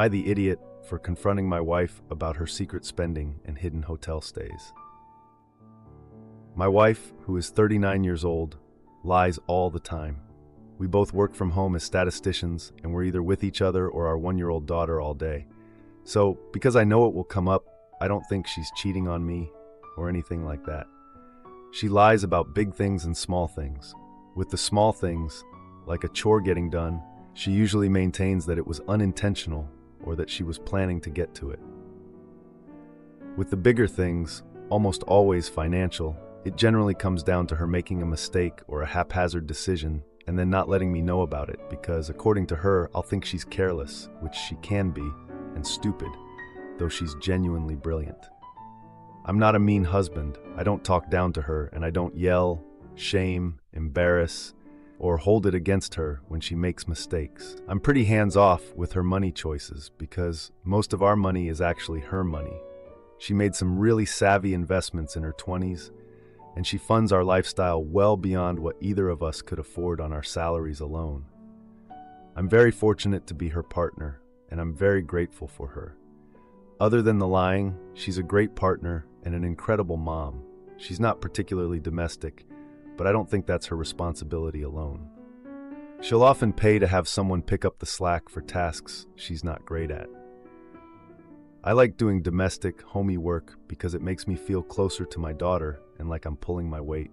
I the idiot for confronting my wife about her secret spending and hidden hotel stays. My wife, who is 39 years old, lies all the time. We both work from home as statisticians, and we're either with each other or our 1-year-old daughter all day. So, because I know it will come up, I don't think she's cheating on me or anything like that. She lies about big things and small things. With the small things, like a chore getting done, she usually maintains that it was unintentional or that she was planning to get to it. With the bigger things, almost always financial, it generally comes down to her making a mistake or a haphazard decision and then not letting me know about it because, according to her, I'll think she's careless, which she can be, and stupid, though she's genuinely brilliant. I'm not a mean husband. I don't talk down to her, and I don't yell, shame, embarrass, or hold it against her when she makes mistakes. I'm pretty hands-off with her money choices because most of our money is actually her money. She made some really savvy investments in her 20s, and she funds our lifestyle well beyond what either of us could afford on our salaries alone. I'm very fortunate to be her partner, and I'm very grateful for her. Other than the lying, she's a great partner and an incredible mom. She's not particularly domestic, but I don't think that's her responsibility alone. She'll often pay to have someone pick up the slack for tasks she's not great at. I like doing domestic, homey work because it makes me feel closer to my daughter and like I'm pulling my weight.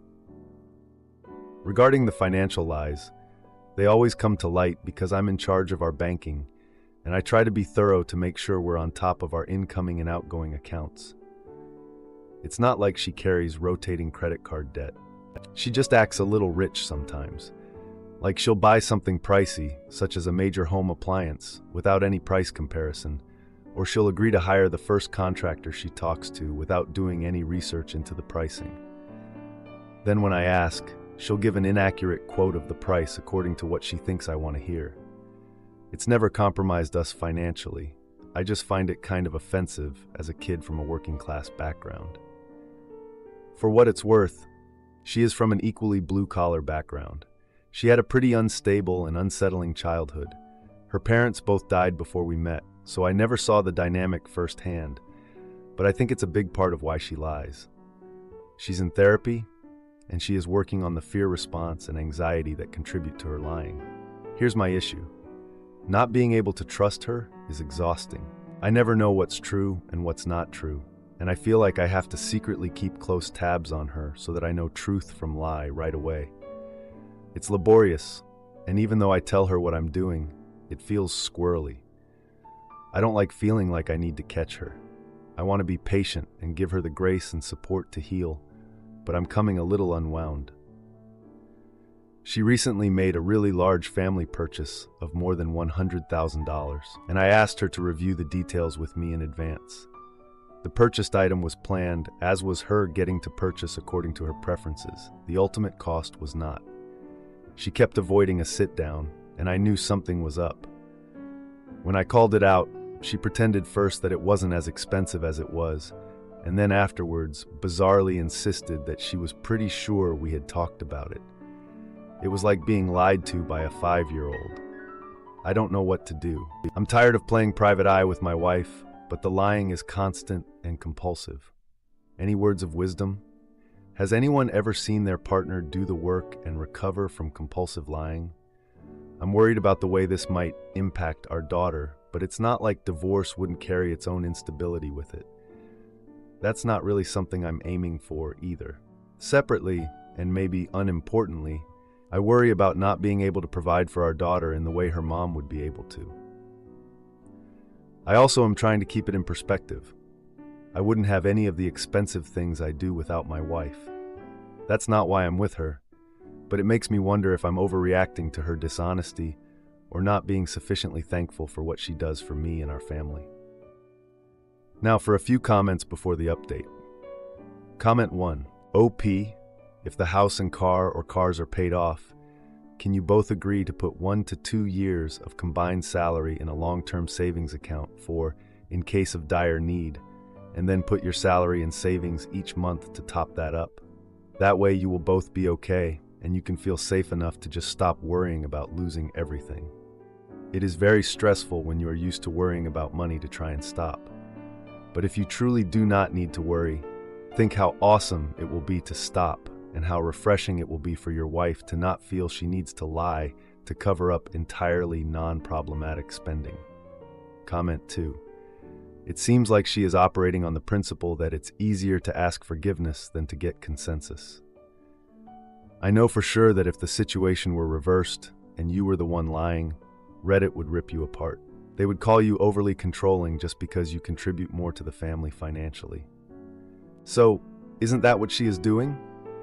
Regarding the financial lies, they always come to light because I'm in charge of our banking, and I try to be thorough to make sure we're on top of our incoming and outgoing accounts. It's not like she carries rotating credit card debt. She just acts a little rich sometimes. Like she'll buy something pricey, such as a major home appliance, without any price comparison, or she'll agree to hire the first contractor she talks to without doing any research into the pricing. Then when I ask, she'll give an inaccurate quote of the price according to what she thinks I want to hear. It's never compromised us financially. I just find it kind of offensive as a kid from a working-class background. For what it's worth, she is from an equally blue-collar background. She had a pretty unstable and unsettling childhood. Her parents both died before we met, so I never saw the dynamic firsthand, but I think it's a big part of why she lies. She's in therapy, and she is working on the fear response and anxiety that contribute to her lying. Here's my issue. Not being able to trust her is exhausting. I never know what's true and what's not true, and I feel like I have to secretly keep close tabs on her so that I know truth from lie right away. It's laborious, and even though I tell her what I'm doing, it feels squirrely. I don't like feeling like I need to catch her. I want to be patient and give her the grace and support to heal, but I'm coming a little unwound. She recently made a really large family purchase of more than $100,000, and I asked her to review the details with me in advance. The purchased item was planned, as was her getting to purchase according to her preferences. The ultimate cost was not. She kept avoiding a sit-down, and I knew something was up. When I called it out, she pretended first that it wasn't as expensive as it was, and then afterwards bizarrely insisted that she was pretty sure we had talked about it. It was like being lied to by a 5-year-old. I don't know what to do. I'm tired of playing private eye with my wife, but the lying is constant and compulsive. Any words of wisdom? Has anyone ever seen their partner do the work and recover from compulsive lying? I'm worried about the way this might impact our daughter, but it's not like divorce wouldn't carry its own instability with it. That's not really something I'm aiming for either. Separately, and maybe unimportantly, I worry about not being able to provide for our daughter in the way her mom would be able to. I also am trying to keep it in perspective. I wouldn't have any of the expensive things I do without my wife. That's not why I'm with her, but it makes me wonder if I'm overreacting to her dishonesty or not being sufficiently thankful for what she does for me and our family. Now for a few comments before the update. Comment 1. OP, if the house and car or cars are paid off, can you both agree to put 1 to 2 years of combined salary in a long-term savings account for in case of dire need, and then put your salary and savings each month to top that up? That way you will both be okay, and you can feel safe enough to just stop worrying about losing everything. It is very stressful when you are used to worrying about money to try and stop. But if you truly do not need to worry, think how awesome it will be to stop and how refreshing it will be for your wife to not feel she needs to lie to cover up entirely non-problematic spending. Comment 2. It seems like she is operating on the principle that it's easier to ask forgiveness than to get consensus. I know for sure that if the situation were reversed and you were the one lying, Reddit would rip you apart. They would call you overly controlling just because you contribute more to the family financially. So, isn't that what she is doing?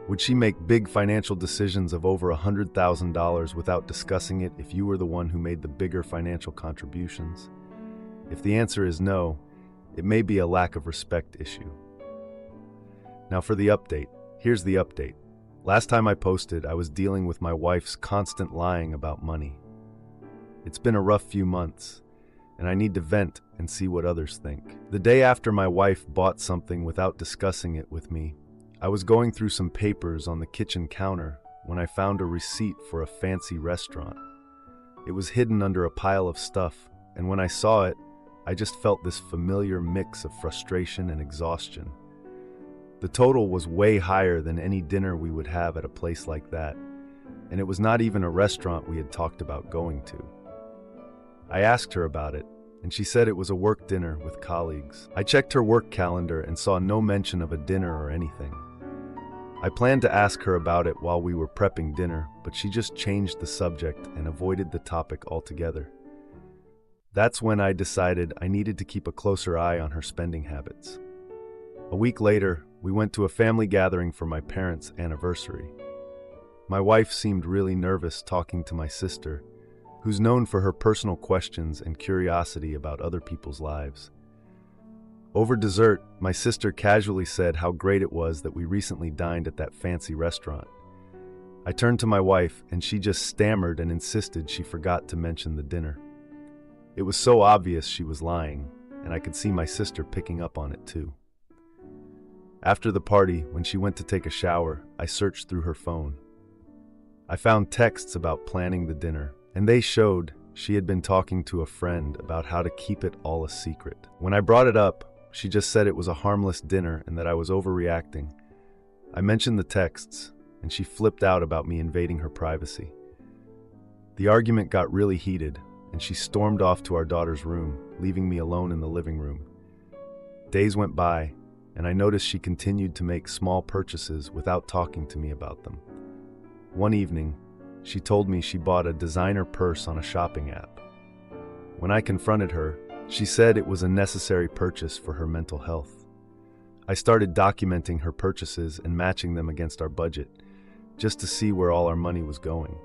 Would she make big financial decisions of over $100,000 without discussing it if you were the one who made the bigger financial contributions? If the answer is no, it may be a lack of respect issue. Now for the update. Here's the update. Last time I posted, I was dealing with my wife's constant lying about money. It's been a rough few months, and I need to vent and see what others think. The day after my wife bought something without discussing it with me, I was going through some papers on the kitchen counter when I found a receipt for a fancy restaurant. It was hidden under a pile of stuff, and when I saw it, I just felt this familiar mix of frustration and exhaustion. The total was way higher than any dinner we would have at a place like that, and it was not even a restaurant we had talked about going to. I asked her about it, and she said it was a work dinner with colleagues. I checked her work calendar and saw no mention of a dinner or anything. I planned to ask her about it while we were prepping dinner, but she just changed the subject and avoided the topic altogether. That's when I decided I needed to keep a closer eye on her spending habits. A week later, we went to a family gathering for my parents' anniversary. My wife seemed really nervous talking to my sister, who's known for her personal questions and curiosity about other people's lives. Over dessert, my sister casually said how great it was that we recently dined at that fancy restaurant. I turned to my wife, and she just stammered and insisted she forgot to mention the dinner. It was so obvious she was lying, and I could see my sister picking up on it too. After the party, when she went to take a shower, I searched through her phone. I found texts about planning the dinner, and they showed she had been talking to a friend about how to keep it all a secret. When I brought it up, she just said it was a harmless dinner and that I was overreacting. I mentioned the texts, and she flipped out about me invading her privacy. The argument got really heated, and she stormed off to our daughter's room, leaving me alone in the living room. Days went by, and I noticed she continued to make small purchases without talking to me about them. One evening, she told me she bought a designer purse on a shopping app. When I confronted her, she said it was a necessary purchase for her mental health. I started documenting her purchases and matching them against our budget, just to see where all our money was going.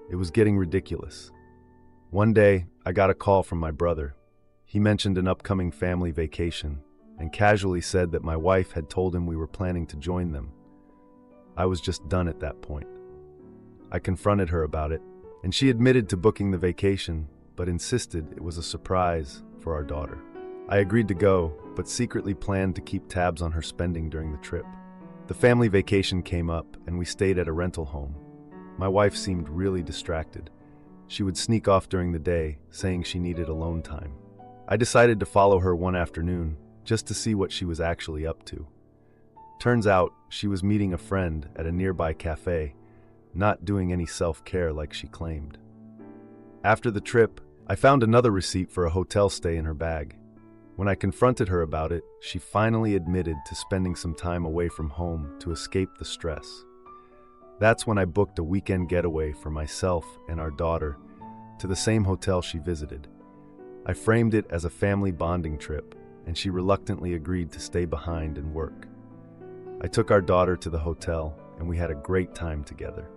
It was getting ridiculous. One day, I got a call from my brother. He mentioned an upcoming family vacation and casually said that my wife had told him we were planning to join them. I was just done at that point. I confronted her about it, and she admitted to booking the vacation, but insisted it was a surprise for our daughter. I agreed to go, but secretly planned to keep tabs on her spending during the trip. The family vacation came up, and we stayed at a rental home. My wife seemed really distracted. She would sneak off during the day, saying she needed alone time. I decided to follow her one afternoon, just to see what she was actually up to. Turns out, she was meeting a friend at a nearby cafe, not doing any self-care like she claimed. After the trip, I found another receipt for a hotel stay in her bag. When I confronted her about it, she finally admitted to spending some time away from home to escape the stress. That's when I booked a weekend getaway for myself and our daughter to the same hotel she visited. I framed it as a family bonding trip, and she reluctantly agreed to stay behind and work. I took our daughter to the hotel, and we had a great time together.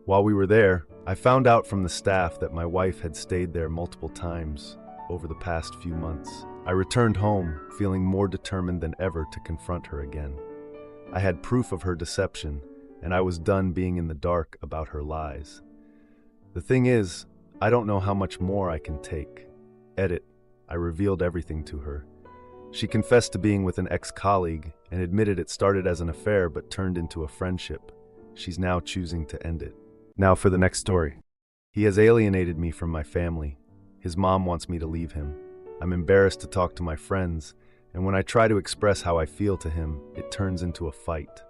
While we were there, I found out from the staff that my wife had stayed there multiple times over the past few months. I returned home, feeling more determined than ever to confront her again. I had proof of her deception, and I was done being in the dark about her lies. The thing is, I don't know how much more I can take. Edit. I revealed everything to her. She confessed to being with an ex-colleague and admitted it started as an affair but turned into a friendship. She's now choosing to end it. Now for the next story. He has alienated me from my family. His mom wants me to leave him. I'm embarrassed to talk to my friends, and when I try to express how I feel to him, it turns into a fight.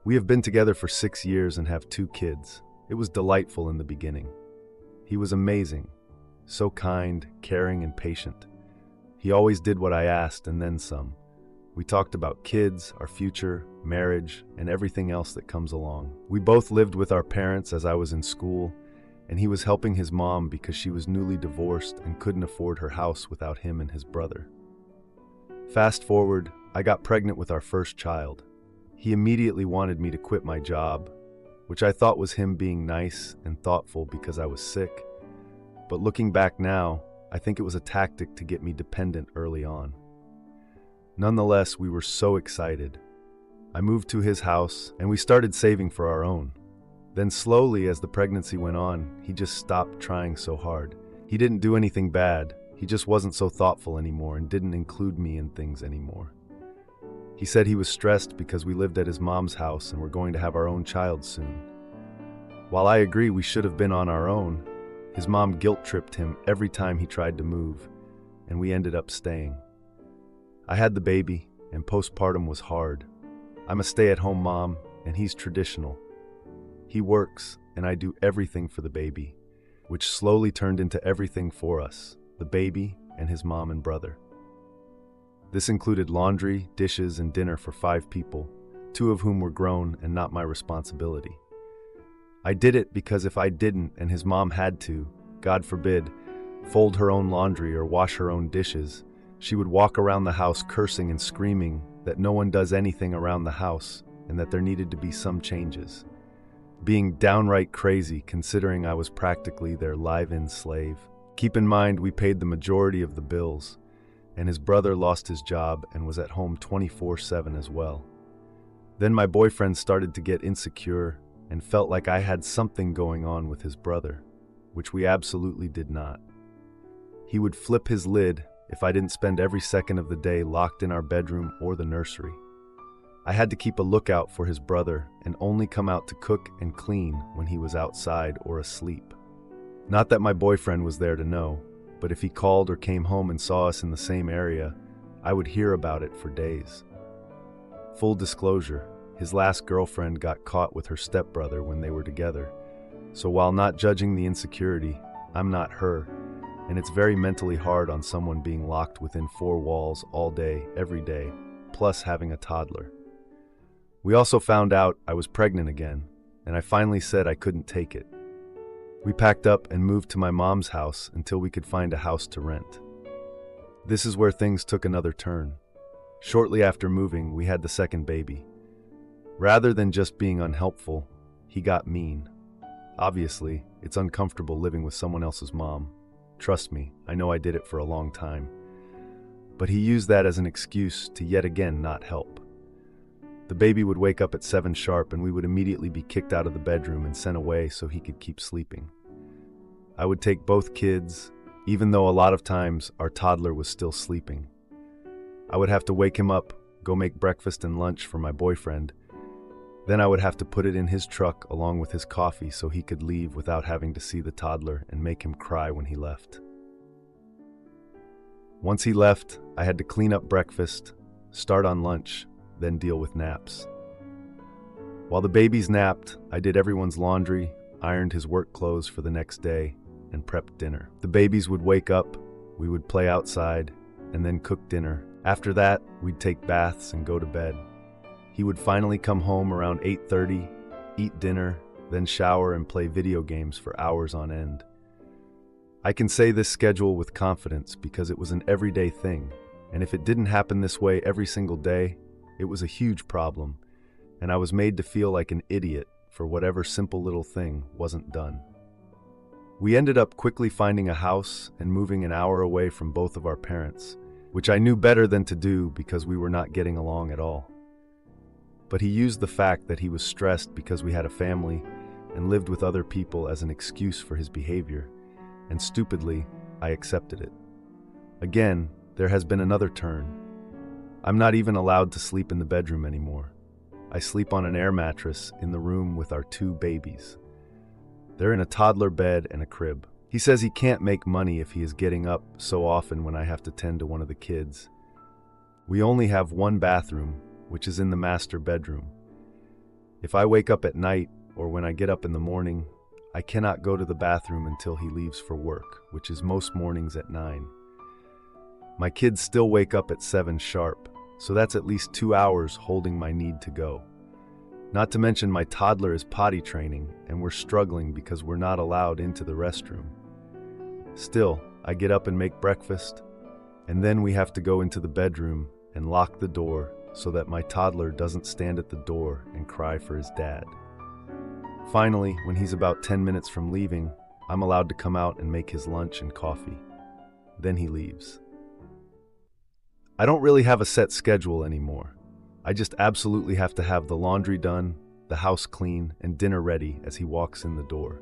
We have been together for 6 years and have 2 kids. It was delightful in the beginning. He was amazing, so kind, caring, and patient. He always did what I asked and then some. We talked about kids, our future, marriage, and everything else that comes along. We both lived with our parents as I was in school, and he was helping his mom because she was newly divorced and couldn't afford her house without him and his brother. Fast forward, I got pregnant with our first child. He immediately wanted me to quit my job, which I thought was him being nice and thoughtful because I was sick. But looking back now, I think it was a tactic to get me dependent early on. Nonetheless, we were so excited. I moved to his house and we started saving for our own. Then slowly, as the pregnancy went on, he just stopped trying so hard. He didn't do anything bad. He just wasn't so thoughtful anymore and didn't include me in things anymore. He said he was stressed because we lived at his mom's house and were going to have our own child soon. While I agree we should have been on our own, his mom guilt-tripped him every time he tried to move, and we ended up staying. I had the baby, and postpartum was hard. I'm a stay-at-home mom, and he's traditional. He works, and I do everything for the baby, which slowly turned into everything for us, the baby and his mom and brother. This included laundry, dishes, and dinner for 5 people, 2 of whom were grown and not my responsibility. I did it because if I didn't and his mom had to, God forbid, fold her own laundry or wash her own dishes, she would walk around the house cursing and screaming that no one does anything around the house and that there needed to be some changes. Being downright crazy considering I was practically their live-in slave. Keep in mind we paid the majority of the bills, and his brother lost his job and was at home 24/7 as well. Then my boyfriend started to get insecure and felt like I had something going on with his brother, which we absolutely did not. He would flip his lid if I didn't spend every second of the day locked in our bedroom or the nursery. I had to keep a lookout for his brother and only come out to cook and clean when he was outside or asleep. Not that my boyfriend was there to know, but if he called or came home and saw us in the same area, I would hear about it for days. Full disclosure, his last girlfriend got caught with her stepbrother when they were together, so while not judging the insecurity, I'm not her, and it's very mentally hard on someone being locked within 4 walls all day, every day, plus having a toddler. We also found out I was pregnant again, and I finally said I couldn't take it. We packed up and moved to my mom's house until we could find a house to rent. This is where things took another turn. Shortly after moving, we had the second baby. Rather than just being unhelpful, he got mean. Obviously, it's uncomfortable living with someone else's mom. Trust me, I know I did it for a long time. But he used that as an excuse to yet again not help. The baby would wake up at 7 sharp and we would immediately be kicked out of the bedroom and sent away so he could keep sleeping. I would take both kids, even though a lot of times our toddler was still sleeping. I would have to wake him up, go make breakfast and lunch for my boyfriend. Then I would have to put it in his truck along with his coffee so he could leave without having to see the toddler and make him cry when he left. Once he left, I had to clean up breakfast, start on lunch, then deal with naps. While the babies napped, I did everyone's laundry, ironed his work clothes for the next day, and prepped dinner. The babies would wake up, we would play outside, and then cook dinner. After that, we'd take baths and go to bed. He would finally come home around 8:30, eat dinner, then shower and play video games for hours on end. I can say this schedule with confidence because it was an everyday thing, and if it didn't happen this way every single day, it was a huge problem, and I was made to feel like an idiot for whatever simple little thing wasn't done. We ended up quickly finding a house and moving an hour away from both of our parents, which I knew better than to do because we were not getting along at all. But he used the fact that he was stressed because we had a family and lived with other people as an excuse for his behavior, and stupidly, I accepted it. Again, there has been another turn. I'm not even allowed to sleep in the bedroom anymore. I sleep on an air mattress in the room with our 2 babies. They're in a toddler bed and a crib. He says he can't make money if he is getting up so often when I have to tend to one of the kids. We only have one bathroom, which is in the master bedroom. If I wake up at night or when I get up in the morning, I cannot go to the bathroom until he leaves for work, which is most mornings at 9. My kids still wake up at 7 sharp, so that's at least 2 hours holding my need to go. Not to mention my toddler is potty training, and we're struggling because we're not allowed into the restroom. Still, I get up and make breakfast, and then we have to go into the bedroom and lock the door so that my toddler doesn't stand at the door and cry for his dad. Finally, when he's about 10 minutes from leaving, I'm allowed to come out and make his lunch and coffee. Then he leaves. I don't really have a set schedule anymore. I just absolutely have to have the laundry done, the house clean, and dinner ready as he walks in the door.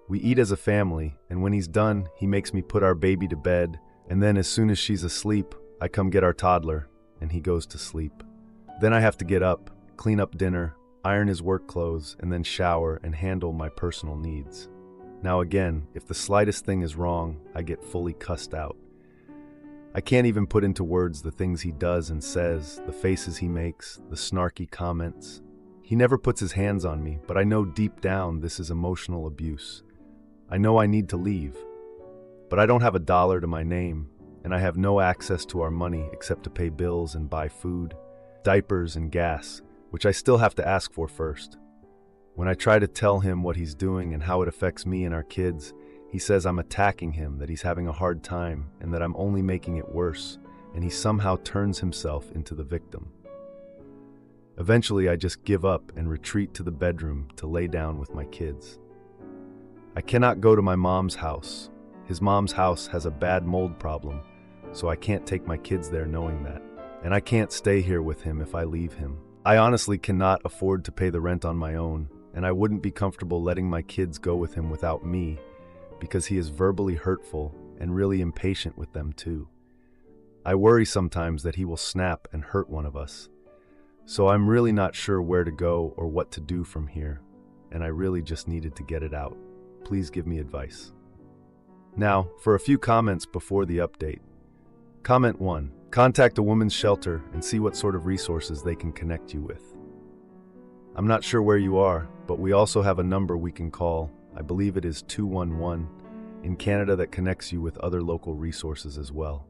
We eat as a family, and when he's done, he makes me put our baby to bed, and then as soon as she's asleep, I come get our toddler, and he goes to sleep. Then I have to get up, clean up dinner, iron his work clothes, and then shower and handle my personal needs. Now again, if the slightest thing is wrong, I get fully cussed out. I can't even put into words the things he does and says, the faces he makes, the snarky comments. He never puts his hands on me, but I know deep down this is emotional abuse. I know I need to leave, but I don't have a dollar to my name, and I have no access to our money except to pay bills and buy food, diapers, and gas, which I still have to ask for first. When I try to tell him what he's doing and how it affects me and our kids, he says I'm attacking him, that he's having a hard time, and that I'm only making it worse, and he somehow turns himself into the victim. Eventually, I just give up and retreat to the bedroom to lay down with my kids. I cannot go to my mom's house. His mom's house has a bad mold problem, so I can't take my kids there knowing that. And I can't stay here with him if I leave him. I honestly cannot afford to pay the rent on my own, and I wouldn't be comfortable letting my kids go with him without me, because he is verbally hurtful and really impatient with them too. I worry sometimes that he will snap and hurt one of us. So I'm really not sure where to go or what to do from here, and I really just needed to get it out. Please give me advice. Now, for a few comments before the update. Comment 1. Contact a women's shelter and see what sort of resources they can connect you with. I'm not sure where you are, but we also have a number we can call. I believe it is 211 in Canada that connects you with other local resources as well.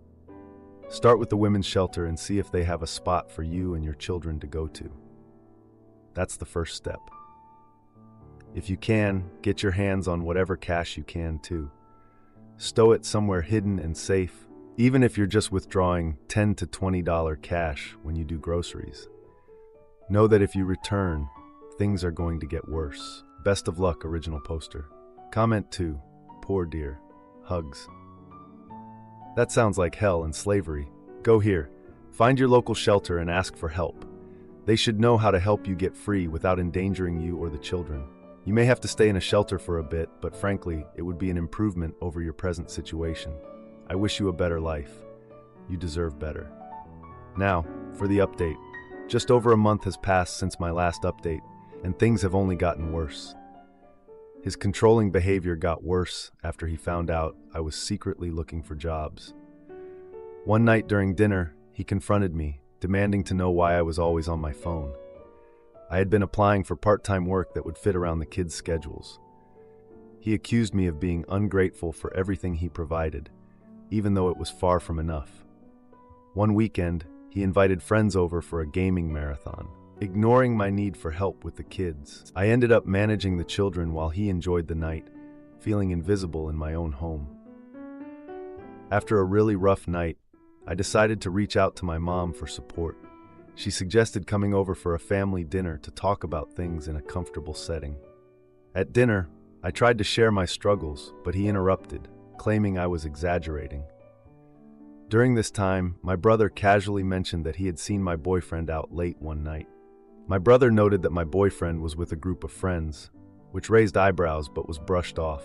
Start with the women's shelter and see if they have a spot for you and your children to go to. That's the first step. If you can, get your hands on whatever cash you can too. Stow it somewhere hidden and safe, even if you're just withdrawing $10 to $20 cash when you do groceries. Know that if you return, things are going to get worse. Best of luck, original poster. Comment 2. Poor dear. Hugs. That sounds like hell and slavery. Go here. Find your local shelter and ask for help. They should know how to help you get free without endangering you or the children. You may have to stay in a shelter for a bit, but frankly, it would be an improvement over your present situation. I wish you a better life. You deserve better. Now, for the update. Just over a month has passed since my last update, and things have only gotten worse. His controlling behavior got worse after he found out I was secretly looking for jobs. One night during dinner, he confronted me, demanding to know why I was always on my phone. I had been applying for part-time work that would fit around the kids' schedules. He accused me of being ungrateful for everything he provided, even though it was far from enough. One weekend, he invited friends over for a gaming marathon. Ignoring my need for help with the kids, I ended up managing the children while he enjoyed the night, feeling invisible in my own home. After a really rough night, I decided to reach out to my mom for support. She suggested coming over for a family dinner to talk about things in a comfortable setting. At dinner, I tried to share my struggles, but he interrupted, claiming I was exaggerating. During this time, my brother casually mentioned that he had seen my boyfriend out late one night. My brother noted that my boyfriend was with a group of friends, which raised eyebrows but was brushed off.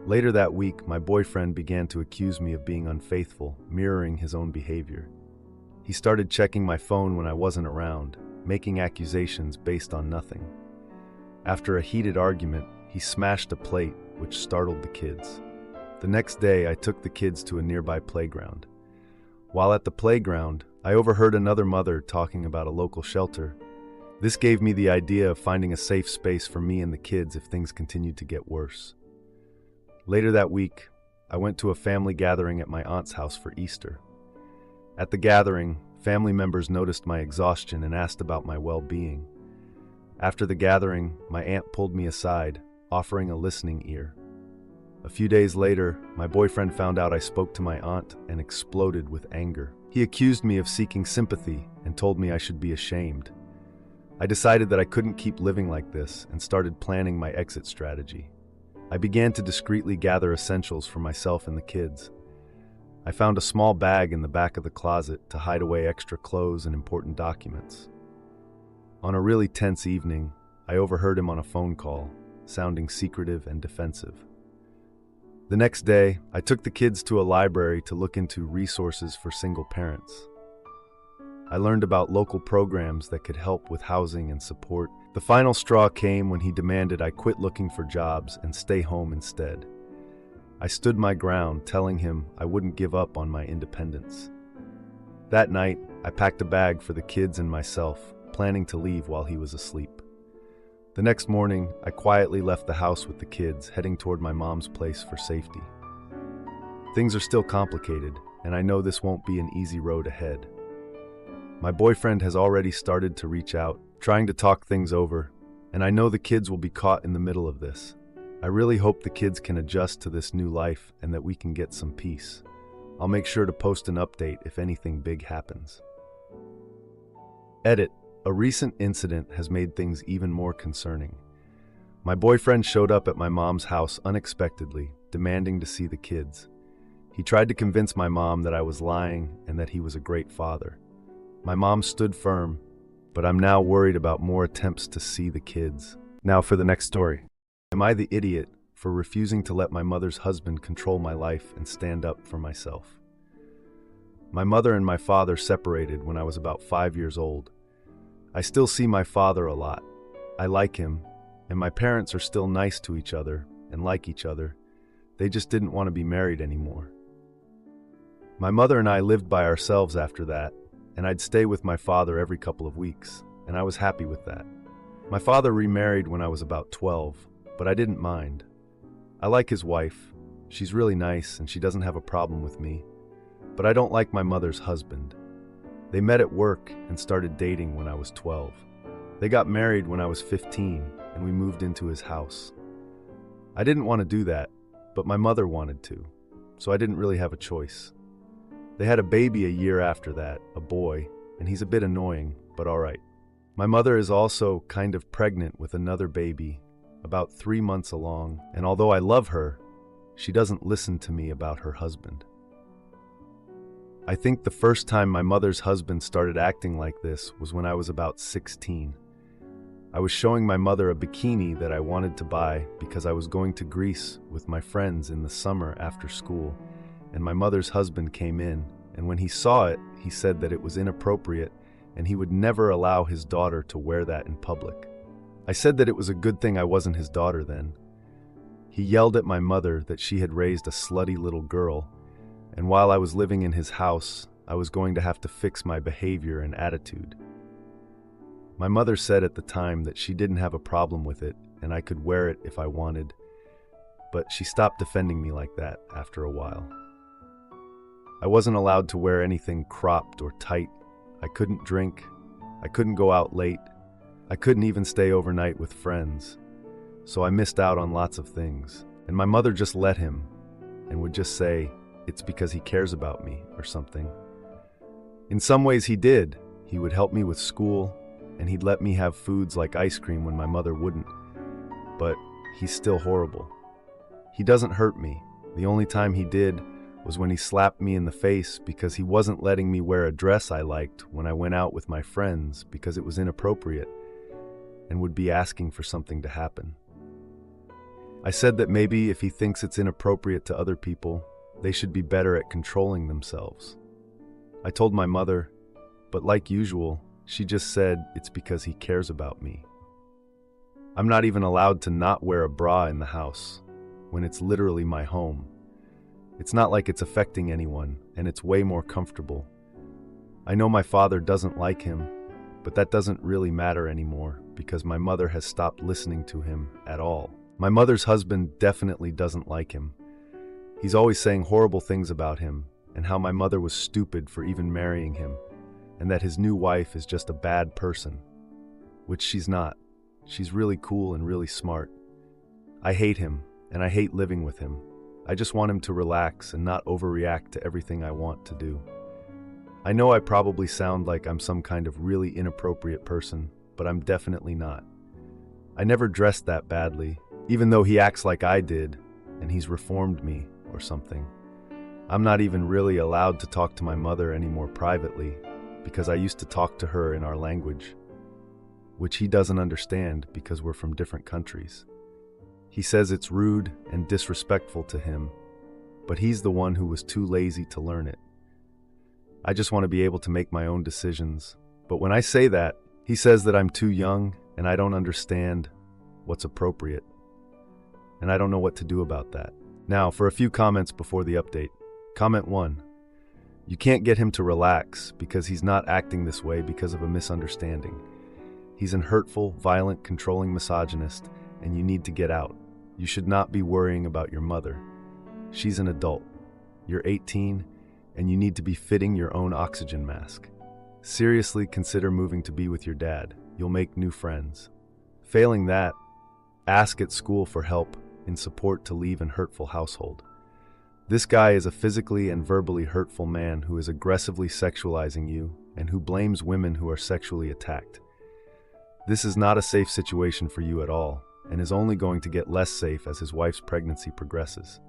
Later that week, my boyfriend began to accuse me of being unfaithful, mirroring his own behavior. He started checking my phone when I wasn't around, making accusations based on nothing. After a heated argument, he smashed a plate, which startled the kids. The next day, I took the kids to a nearby playground. While at the playground, I overheard another mother talking about a local shelter. This gave me the idea of finding a safe space for me and the kids if things continued to get worse. Later that week, I went to a family gathering at my aunt's house for Easter. At the gathering, family members noticed my exhaustion and asked about my well-being. After the gathering, my aunt pulled me aside, offering a listening ear. A few days later, my boyfriend found out I spoke to my aunt and exploded with anger. He accused me of seeking sympathy and told me I should be ashamed. I decided that I couldn't keep living like this and started planning my exit strategy. I began to discreetly gather essentials for myself and the kids. I found a small bag in the back of the closet to hide away extra clothes and important documents. On a really tense evening, I overheard him on a phone call, sounding secretive and defensive. The next day, I took the kids to a library to look into resources for single parents. I learned about local programs that could help with housing and support. The final straw came when he demanded I quit looking for jobs and stay home instead. I stood my ground, telling him I wouldn't give up on my independence. That night, I packed a bag for the kids and myself, planning to leave while he was asleep. The next morning, I quietly left the house with the kids, heading toward my mom's place for safety. Things are still complicated, and I know this won't be an easy road ahead. My boyfriend has already started to reach out, trying to talk things over, and I know the kids will be caught in the middle of this. I really hope the kids can adjust to this new life and that we can get some peace. I'll make sure to post an update if anything big happens. Edit. A recent incident has made things even more concerning. My boyfriend showed up at my mom's house unexpectedly, demanding to see the kids. He tried to convince my mom that I was lying and that he was a great father. My mom stood firm, but I'm now worried about more attempts to see the kids. Now for the next story. Am I the idiot for refusing to let my mother's husband control my life and stand up for myself? My mother and my father separated when I was about 5 years old. I still see my father a lot. I like him, and my parents are still nice to each other and like each other. They just didn't want to be married anymore. My mother and I lived by ourselves after that, and I'd stay with my father every couple of weeks, and I was happy with that. My father remarried when I was about 12, but I didn't mind. I like his wife. She's really nice, and she doesn't have a problem with me. But I don't like my mother's husband. They met at work and started dating when I was 12. They got married when I was 15, and we moved into his house. I didn't want to do that, but my mother wanted to, so I didn't really have a choice. They had a baby a year after that, a boy, and he's a bit annoying, but all right. My mother is also kind of pregnant with another baby, about 3 months along, and although I love her, she doesn't listen to me about her husband. I think the first time my mother's husband started acting like this was when I was about 16. I was showing my mother a bikini that I wanted to buy because I was going to Greece with my friends in the summer after school, and my mother's husband came in, and when he saw it, he said that it was inappropriate and he would never allow his daughter to wear that in public. I said that it was a good thing I wasn't his daughter then. He yelled at my mother that she had raised a slutty little girl, and while I was living in his house, I was going to have to fix my behavior and attitude. My mother said at the time that she didn't have a problem with it and I could wear it if I wanted, but she stopped defending me like that after a while. I wasn't allowed to wear anything cropped or tight. I couldn't drink. I couldn't go out late. I couldn't even stay overnight with friends. So I missed out on lots of things. And my mother just let him and would just say, "It's because he cares about me," or something. In some ways he did. He would help me with school, and he'd let me have foods like ice cream when my mother wouldn't. But he's still horrible. He doesn't hurt me. The only time he did was when he slapped me in the face because he wasn't letting me wear a dress I liked when I went out with my friends because it was inappropriate, and would be asking for something to happen. I said that maybe if he thinks it's inappropriate to other people, they should be better at controlling themselves. I told my mother, but like usual, she just said it's because he cares about me. I'm not even allowed to not wear a bra in the house, when it's literally my home. It's not like it's affecting anyone, and it's way more comfortable. I know my father doesn't like him, but that doesn't really matter anymore because my mother has stopped listening to him at all. My mother's husband definitely doesn't like him. He's always saying horrible things about him and how my mother was stupid for even marrying him and that his new wife is just a bad person, which she's not. She's really cool and really smart. I hate him, and I hate living with him. I just want him to relax and not overreact to everything I want to do. I know I probably sound like I'm some kind of really inappropriate person, but I'm definitely not. I never dressed that badly, even though he acts like I did, and he's reformed me or something. I'm not even really allowed to talk to my mother anymore privately, because I used to talk to her in our language, which he doesn't understand because we're from different countries. He says it's rude and disrespectful to him, but he's the one who was too lazy to learn it. I just want to be able to make my own decisions, but when I say that, he says that I'm too young and I don't understand what's appropriate, and I don't know what to do about that. Now, for a few comments before the update. Comment 1. You can't get him to relax because he's not acting this way because of a misunderstanding. He's an hurtful, violent, controlling misogynist, and you need to get out. You should not be worrying about your mother. She's an adult. You're 18, and you need to be fitting your own oxygen mask. Seriously consider moving to be with your dad. You'll make new friends. Failing that, ask at school for help in support to leave an hurtful household. This guy is a physically and verbally hurtful man who is aggressively sexualizing you and who blames women who are sexually attacked. This is not a safe situation for you at all, and is only going to get less safe as his wife's pregnancy progresses.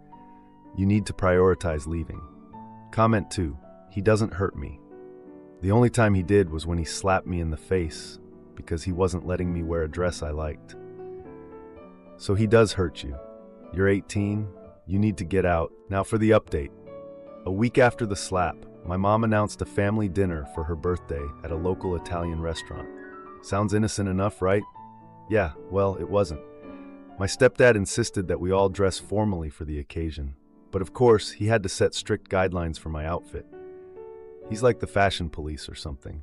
You need to prioritize leaving. Comment 2. He doesn't hurt me. The only time he did was when he slapped me in the face because he wasn't letting me wear a dress I liked. So he does hurt you. You're 18, you need to get out. Now for the update. A week after the slap, my mom announced a family dinner for her birthday at a local Italian restaurant. Sounds innocent enough, right? Yeah, well, it wasn't. My stepdad insisted that we all dress formally for the occasion, but of course, he had to set strict guidelines for my outfit. He's like the fashion police or something.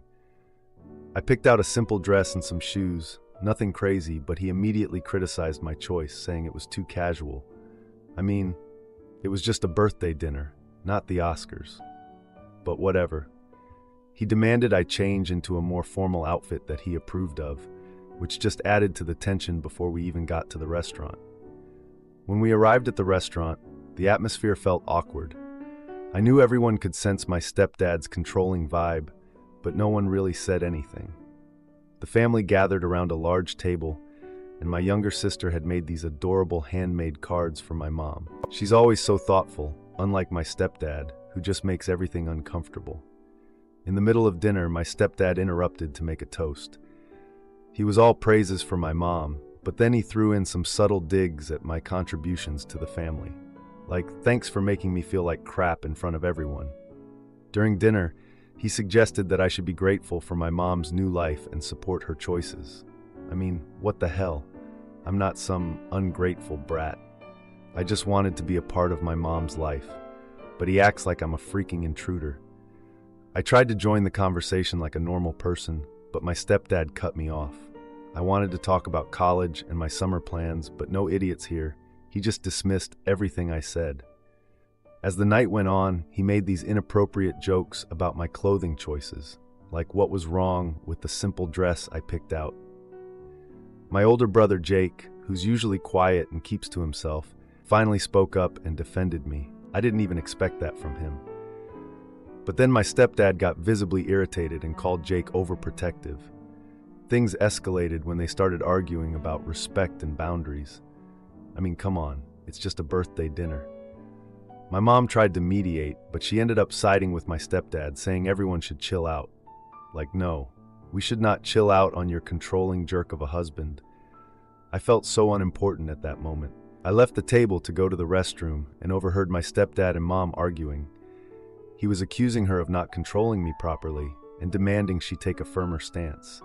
I picked out a simple dress and some shoes, nothing crazy, but he immediately criticized my choice, saying it was too casual. I mean, it was just a birthday dinner, not the Oscars. But whatever. He demanded I change into a more formal outfit that he approved of, which just added to the tension before we even got to the restaurant. When we arrived at the restaurant, the atmosphere felt awkward. I knew everyone could sense my stepdad's controlling vibe, but no one really said anything. The family gathered around a large table, and my younger sister had made these adorable handmade cards for my mom. She's always so thoughtful, unlike my stepdad, who just makes everything uncomfortable. In the middle of dinner, my stepdad interrupted to make a toast. He was all praises for my mom, but then he threw in some subtle digs at my contributions to the family. Like, thanks for making me feel like crap in front of everyone. During dinner, he suggested that I should be grateful for my mom's new life and support her choices. I mean, what the hell? I'm not some ungrateful brat. I just wanted to be a part of my mom's life, but he acts like I'm a freaking intruder. I tried to join the conversation like a normal person, but my stepdad cut me off. I wanted to talk about college and my summer plans, but no idiots here. He just dismissed everything I said. As the night went on, he made these inappropriate jokes about my clothing choices, like what was wrong with the simple dress I picked out. My older brother Jake, who's usually quiet and keeps to himself, finally spoke up and defended me. I didn't even expect that from him. But then my stepdad got visibly irritated and called Jake overprotective. Things escalated when they started arguing about respect and boundaries. I mean, come on, it's just a birthday dinner. My mom tried to mediate, but she ended up siding with my stepdad, saying everyone should chill out. Like, no, we should not chill out on your controlling jerk of a husband. I felt so unimportant at that moment. I left the table to go to the restroom and overheard my stepdad and mom arguing. He was accusing her of not controlling me properly and demanding she take a firmer stance.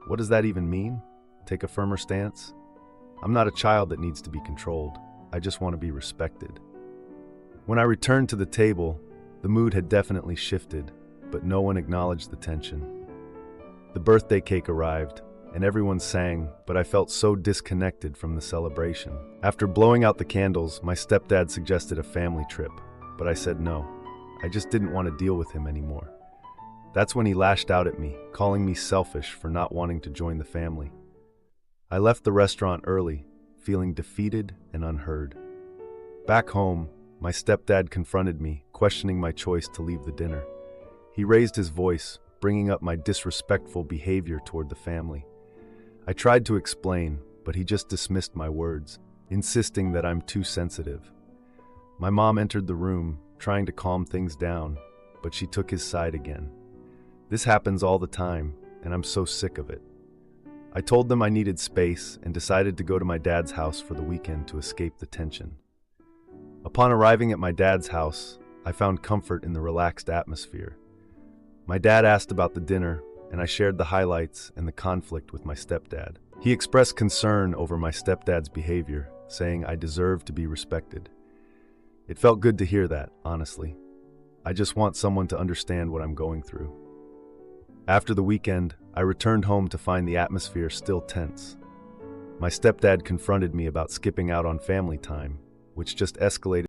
What does that even mean? Take a firmer stance? I'm not a child that needs to be controlled. I just want to be respected. When I returned to the table, the mood had definitely shifted, but no one acknowledged the tension. The birthday cake arrived, and everyone sang, but I felt so disconnected from the celebration. After blowing out the candles, my stepdad suggested a family trip, but I said no. I just didn't want to deal with him anymore. That's when he lashed out at me, calling me selfish for not wanting to join the family. I left the restaurant early, feeling defeated and unheard. Back home, my stepdad confronted me, questioning my choice to leave the dinner. He raised his voice, bringing up my disrespectful behavior toward the family. I tried to explain, but he just dismissed my words, insisting that I'm too sensitive. My mom entered the room, trying to calm things down, but she took his side again. This happens all the time, and I'm so sick of it. I told them I needed space and decided to go to my dad's house for the weekend to escape the tension. Upon arriving at my dad's house, I found comfort in the relaxed atmosphere. My dad asked about the dinner, and I shared the highlights and the conflict with my stepdad. He expressed concern over my stepdad's behavior, saying I deserve to be respected. It felt good to hear that, honestly. I just want someone to understand what I'm going through. After the weekend, I returned home to find the atmosphere still tense. My stepdad confronted me about skipping out on family time, which just escalated